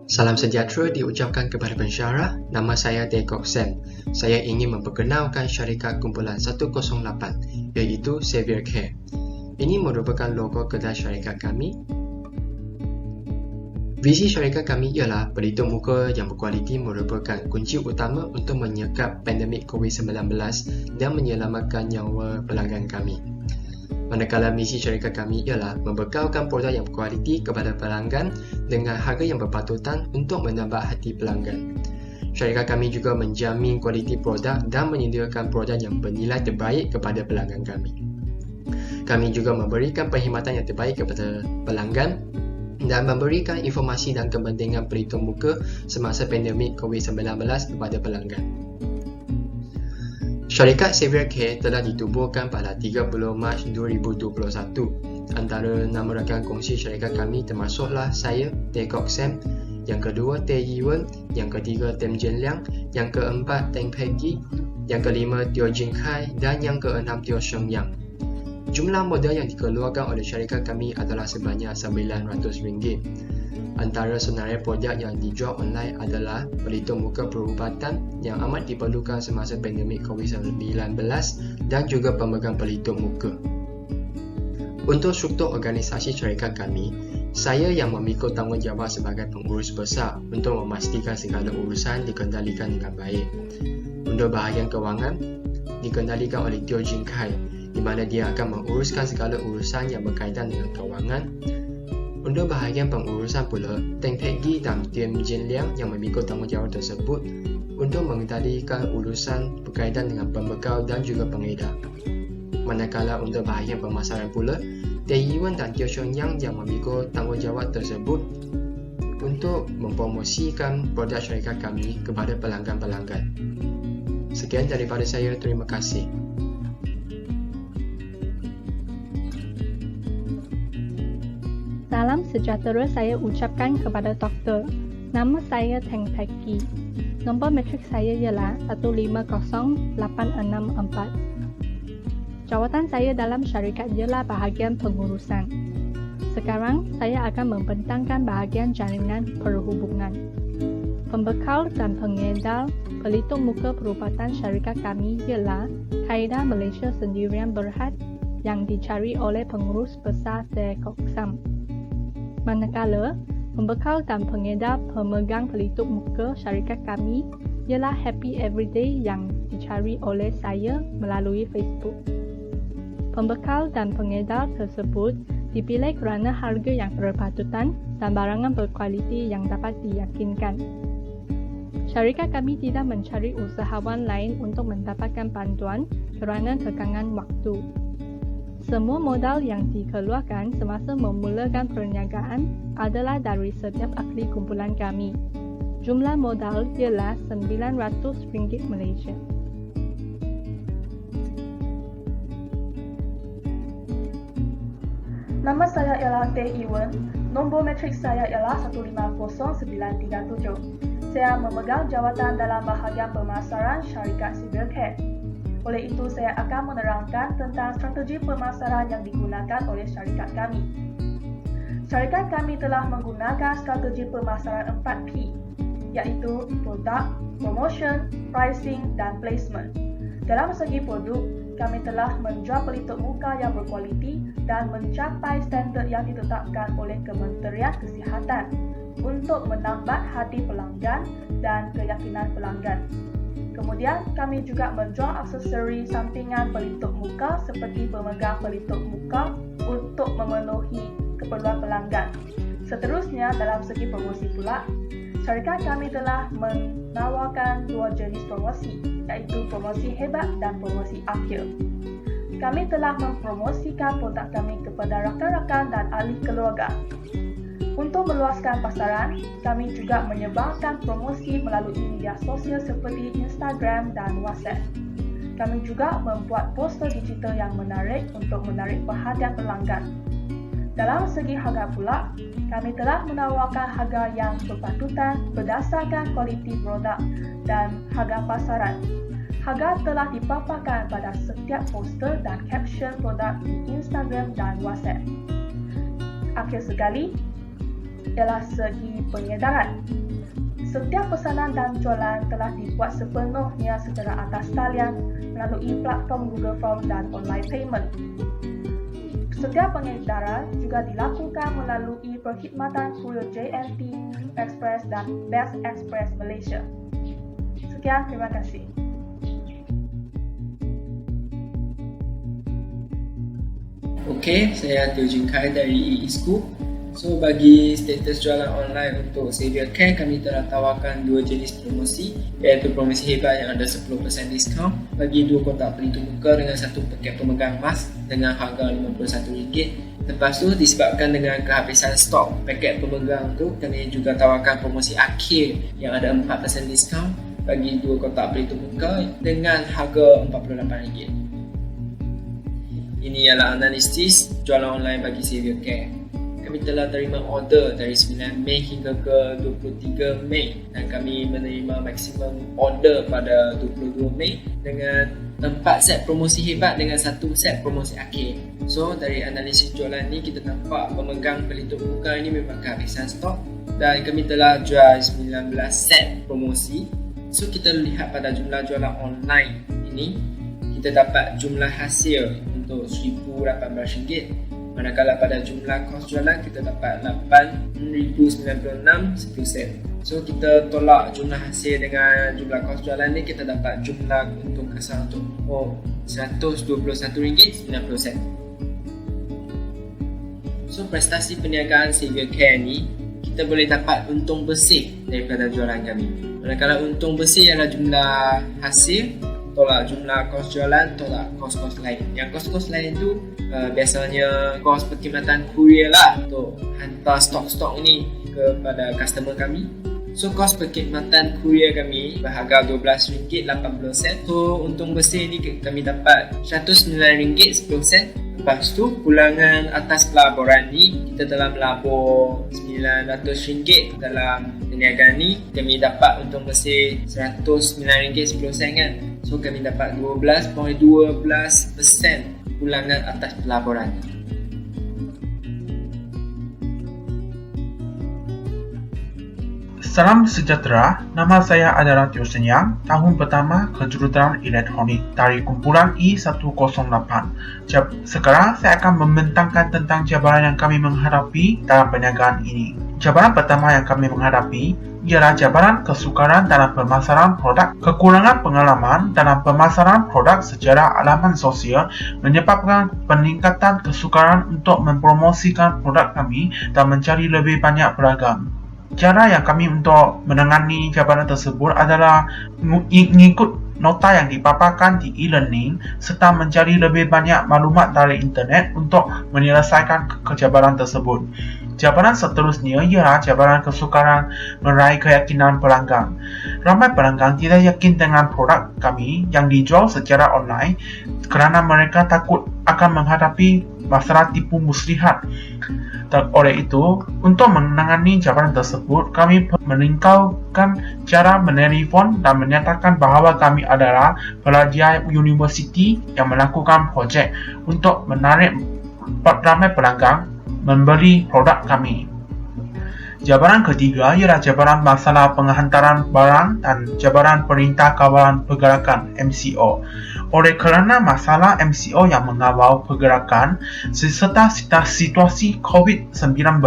Salam sejahtera diucapkan kepada pensyarah. Nama saya Dekok Sam. Saya ingin memperkenalkan syarikat kumpulan 108 iaitu Xavier Care. Ini merupakan logo kedai syarikat kami. Visi syarikat kami ialah pelitup muka yang berkualiti merupakan kunci utama untuk menyekap pandemik COVID-19 dan menyelamatkan nyawa pelanggan kami. Manakala misi syarikat kami ialah membekalkan produk yang berkualiti kepada pelanggan dengan harga yang berpatutan untuk menambah hati pelanggan. Syarikat kami juga menjamin kualiti produk dan menyediakan produk yang bernilai terbaik kepada pelanggan kami. Kami juga memberikan perkhidmatan yang terbaik kepada pelanggan dan memberikan informasi dan kepentingan pelitup muka semasa pandemik COVID-19 kepada pelanggan. Syarikat Xavier Care telah ditubuhkan pada 30 Mac 2021. Antara nama rakan kongsi syarikat kami termasuklah saya, Dekok Sam, yang kedua Tae Yi-wen, yang ketiga Tem Jen Liang, yang keempat Teng Peggy, yang kelima Teo Jin Kai dan yang keenam Teo Sheng Yang. Jumlah modal yang dikeluarkan oleh syarikat kami adalah sebanyak RM900. Antara senarai produk yang dijual online adalah pelitup muka perubatan yang amat diperlukan semasa pandemik COVID-19 dan juga pemegang pelitup muka. Untuk struktur organisasi syarikat kami, saya yang memikul tanggungjawab sebagai pengurus besar untuk memastikan segala urusan dikendalikan dengan baik. Untuk bahagian kewangan, dikendalikan oleh Teo Jin Kai, di mana dia akan menguruskan segala urusan yang berkaitan dengan kewangan. Untuk bahagian pengurusan pula, Teng Peggy dan Tem Jen Liang yang memikul tanggungjawab tersebut untuk mengendalikan urusan berkaitan dengan pembekal dan juga pengedar. Manakala untuk bahagian pemasaran pula, Tae Yi-wen dan Teo Sheng Yang yang memikul tanggungjawab tersebut untuk mempromosikan produk syarikat kami kepada pelanggan-pelanggan. Sekian daripada saya, terima kasih. Salam sejahtera saya ucapkan kepada doktor. Nama saya Teng Peggy. Nombor matrik saya ialah 150864. Jawatan saya dalam syarikat ialah bahagian pengurusan. Sekarang saya akan membentangkan bahagian jaringan perhubungan. Pembekal dan pengedar pelitup muka perubatan syarikat kami ialah Kaedah Malaysia Sendirian Berhad yang dicari oleh pengurus besar Dekok Sam. Manakala, pembekal dan pengedar pemegang pelitup muka syarikat kami ialah Happy Everyday yang dicari oleh saya melalui Facebook. Pembekal dan pengedar tersebut dipilih kerana harga yang berpatutan dan barangan berkualiti yang dapat diyakinkan. Syarikat kami tidak mencari usahawan lain untuk mendapatkan bantuan kerana tekangan waktu. Semua modal yang dikeluarkan semasa memulakan perniagaan adalah dari setiap ahli kumpulan kami. Jumlah modal ialah RM900 Malaysia. Nama saya ialah Tae Yi-wen. Nombor matrik saya ialah 150937. Saya memegang jawatan dalam bahagian pemasaran syarikat Xavier Care. Oleh itu, saya akan menerangkan tentang strategi pemasaran yang digunakan oleh syarikat kami. Syarikat kami telah menggunakan strategi pemasaran 4P, iaitu produk, promotion, pricing dan placement. Dalam segi produk, kami telah menjual pelitup muka yang berkualiti dan mencapai standard yang ditetapkan oleh Kementerian Kesihatan untuk menambah hati pelanggan dan keyakinan pelanggan. Kemudian, kami juga menjual aksesori sampingan pelitup muka seperti pemegang pelitup muka untuk memenuhi keperluan pelanggan. Seterusnya, dalam segi promosi pula, syarikat kami telah menawarkan dua jenis promosi, iaitu promosi hebat dan promosi akhir. Kami telah mempromosikan produk kami kepada rakan-rakan dan ahli keluarga. Untuk meluaskan pasaran, kami juga menyebarkan promosi melalui media sosial seperti Instagram dan WhatsApp. Kami juga membuat poster digital yang menarik untuk menarik perhatian pelanggan. Dalam segi harga pula, kami telah menawarkan harga yang berpatutan berdasarkan kualiti produk dan harga pasaran. Harga telah dipaparkan pada setiap poster dan caption produk di Instagram dan WhatsApp. Akhir sekali, ialah segi pengedaran. Setiap pesanan dan jualan telah dibuat sepenuhnya secara atas talian melalui platform Google Form dan online payment. Setiap pengedaran juga dilakukan melalui perkhidmatan kurir JNT Express dan Best Express Malaysia. Sekian, terima kasih. Okey, saya Teo Jin Kai dari EE-Scoop. So, bagi status jualan online untuk Xavier Care, kami telah tawarkan dua jenis promosi, iaitu promosi hebat yang ada 10% diskaun bagi 2 kotak pelitup muka dengan 1 paket pemegang emas dengan harga RM51. Lepas tu, disebabkan dengan kehabisan stok paket pemegang tu, kami juga tawarkan promosi akhir yang ada 4% diskaun bagi 2 kotak pelitup muka dengan harga RM48. Ini ialah analisis jualan online bagi Xavier Care. Kami telah terima order dari 9 Mei hingga ke 23 Mei dan kami menerima maksimum order pada 22 Mei dengan 4 set promosi hebat dengan 1 set promosi akhir. So, dari analisis jualan ni kita nampak pemegang pelitup muka ini memang kehabisan stok dan kami telah jual 19 set promosi. So, kita lihat pada jumlah jualan online ini, kita dapat jumlah hasil untuk RM1,018. Manakala pada jumlah kos jualan kita dapat RM8,096 sen. So kita tolak jumlah hasil dengan jumlah kos jualan ni, kita dapat jumlah untung kasar untuk RM121.90. So prestasi perniagaan Xavier Care ni, kita boleh dapat untung bersih daripada jualan kami. Manakala untung bersih ialah jumlah hasil tolak jumlah kos jualan, tolak kos-kos lain. Yang kos-kos lain tu biasanya kos perkhidmatan kurier lah untuk hantar stok-stok ni kepada customer kami. So kos perkhidmatan kurier kami berharga RM12.80. So untung bersih ni kami dapat RM109.10. Lepas tu pulangan atas pelaburan ni, kita telah melabur RM900 dalam perniagaan ni. Kami dapat untung bersih RM109.10 kan. So kami dapat 12.12% pulangan atas pelaburan. Salam sejahtera, nama saya adalah Teo Senyang, tahun pertama kejuruteraan elektronik dari kumpulan E108. Sekarang saya akan membentangkan tentang cabaran yang kami menghadapi dalam perniagaan ini. Cabaran pertama yang kami menghadapi ialah cabaran kesukaran dalam pemasaran produk. Kekurangan pengalaman dalam pemasaran produk secara laman sosial menyebabkan peningkatan kesukaran untuk mempromosikan produk kami dan mencari lebih banyak pelanggan. Cara yang kami untuk menangani cabaran tersebut adalah mengikut nota yang dipaparkan di e-learning serta mencari lebih banyak maklumat dari internet untuk menyelesaikan cabaran tersebut. Cabaran seterusnya ialah cabaran kesukaran meraih keyakinan pelanggan. Ramai pelanggan tidak yakin dengan produk kami yang dijual secara online kerana mereka takut akan menghadapi masalah tipu muslihat. Dan oleh itu, untuk menangani cabaran tersebut, kami meningkatkan cara menelpon dan menyatakan bahawa kami adalah pelajar universiti yang melakukan projek untuk menarik ramai pelanggan membeli produk kami. Cabaran ketiga ialah cabaran masalah penghantaran barang dan cabaran Perintah Kawalan Pergerakan MCO. Oleh kerana masalah MCO yang mengawal pergerakan serta situasi COVID-19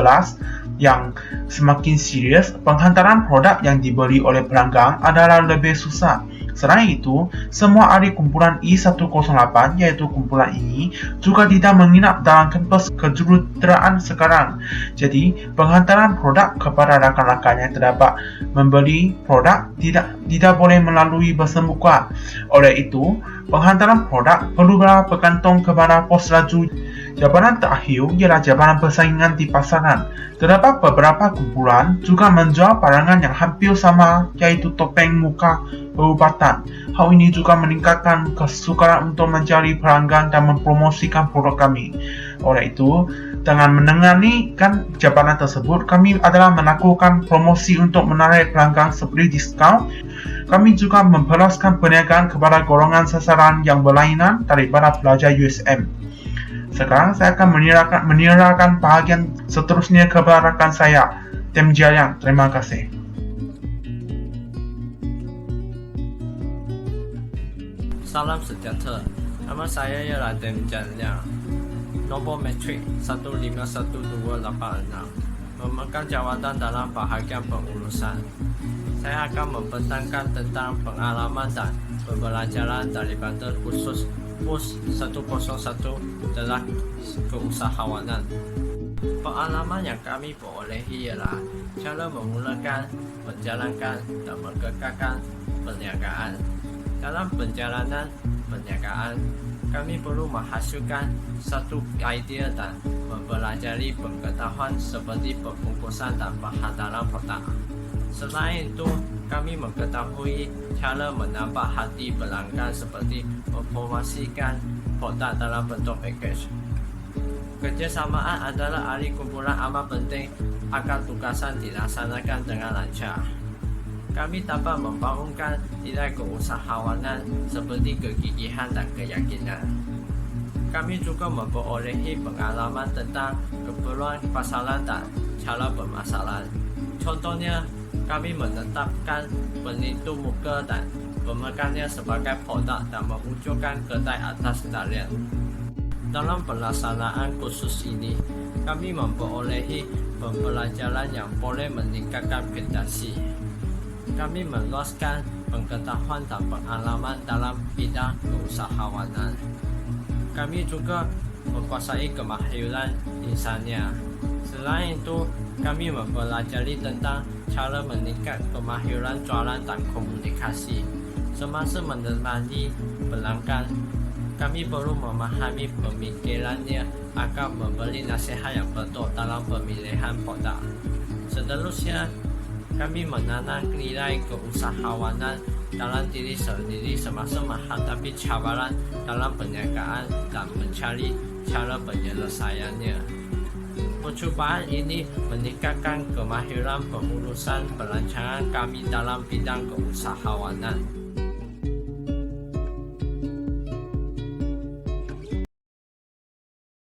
yang semakin serius, penghantaran produk yang dibeli oleh pelanggan adalah lebih susah. Selain itu, semua ahli kumpulan E108 iaitu kumpulan ini juga tidak menginap dalam kampus kejuruteraan sekarang. Jadi, penghantaran produk kepada rakan-rakan yang terdapat membeli produk tidak boleh melalui bersemuka. Oleh itu, penghantaran produk perlulah bergantung kepada pos laju. Cabaran terakhir ialah cabaran persaingan di pasaran. Terdapat beberapa kumpulan juga menjual barangan yang hampir sama, iaitu topeng muka perubatan. Hal ini juga meningkatkan kesukaran untuk mencari pelanggan dan mempromosikan produk kami. Oleh itu, dengan menangani cabaran tersebut, kami adalah melakukan promosi untuk menarik pelanggan seperti diskaun. Kami juga memperluaskan perniagaan kepada golongan sasaran yang berlainan daripada pelajar USM. Sekarang saya akan menyerahkan bahagian seterusnya kepada rakan saya, Tim Jiayang. Terima kasih. Salam sejahtera. Nama saya ialah Tim Jiayang. Nombor metrik 151286. Memegang jawatan dalam bahagian pengurusan. Saya akan membentangkan tentang pengalaman dan pembelajaran daripada khusus POS 101 adalah keusahawanan. Pengalaman yang kami perolehi ialah cara memulakan, menjalankan dan mengekalkan perniagaan. Dalam perjalanan perniagaan, kami perlu menghasilkan satu idea dan mempelajari pengetahuan seperti pembungkusan dan penghadaran produk. Selain itu, kami mengetahui cara menambah hati pelanggan seperti mempromosikan produk dalam bentuk package. Kerjasamaan adalah ahli kumpulan amat penting agar tugasan dilaksanakan dengan lancar. Kami dapat membangunkan nilai keusahawanan seperti kegigihan dan keyakinan. Kami juga memperolehi pengalaman tentang keperluan pasaran dan cara bermasalah. Contohnya, kami menetapkan penentu muka dan pemegangnya sebagai produk dan mewujudkan kedai atas talian. Dalam pelaksanaan kursus ini, kami memperolehi pembelajaran yang boleh meningkatkan prestasi. Kami meluaskan pengetahuan dan pengalaman dalam bidang keusahawanan. Kami juga menguasai kemahiran insania. Selain itu, kami mempelajari tentang cara meningkat kemahiran jualan dan komunikasi. Semasa menemani pelanggan, kami perlu memahami pemikirannya agar memberi nasihat yang betul dalam pemilihan produk. Seterusnya, kami menanam nilai keusahawanan dalam diri sendiri semasa menghadapi cabaran dalam perniagaan dan mencari cara penyelesaiannya. Percubaan ini meningkatkan kemahiran pengurusan perancangan kami dalam bidang keusahawanan.